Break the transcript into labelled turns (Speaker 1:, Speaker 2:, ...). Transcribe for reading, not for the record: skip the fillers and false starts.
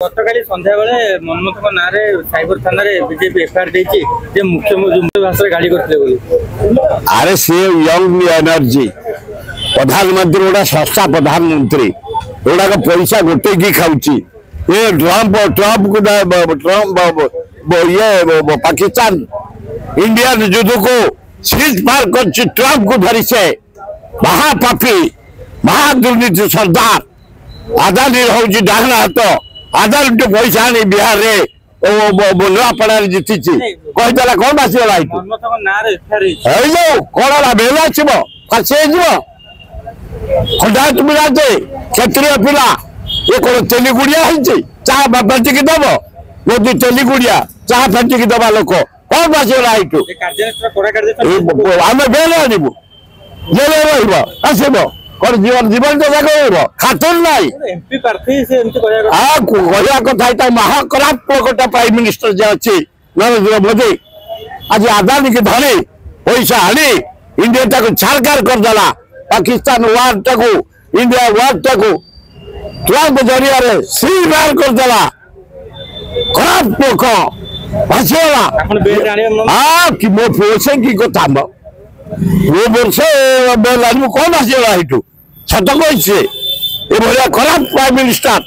Speaker 1: गतकाली संध्या बेले मनमोहन ना साइबर थाना बीजेपी एफआईआर देती मुख्यमंत्री भाषा गाड़ी करते
Speaker 2: अरे सी यंग एनर्जी प्रधानमंत्री गोटा सस्ता प्रधानमंत्री गोटा पैसा गोटे की खाऊची ये ट्रंप ये पाकिस्तान इंडिया युद्ध को सीज पार कर ट्रंप को धरी से महापापी महादुर्नीति सरदार आदानी हूँ डाहना हाथ आदानी पैसा आनी बिहार में नुआपड़ा जीति कहीदेला कौन आसगला कौन बेल आसो खंडायत पिला क्षेत्रीय पिला ये कौन तेलीगुड़िया चाह फेटिकी दब मोदी तेलीगुड़िया चाह फेटिकी दबा लोक कौन आसगला आम बेल आनबू जेल रसब कौन जीवन जीवन जगह खातुन ना कहया कथा महाकलात्मक प्राइम मिनिस्टर जे अच्छी नरेंद्र मोदी आज आदानी की धरी पैसा आनी इंडिया को छारकार करदेला पाकिस्तान वार टाकू इंडिया वार टाकू ट्रंप जरिया सीज बाहर करदेला खराब लोक भाषीगला हाँ कि मो पुसे की कथा वो वर्ष बेल आनबू कौन आसगला सत कही खराब प्राइम मिनिस्टर।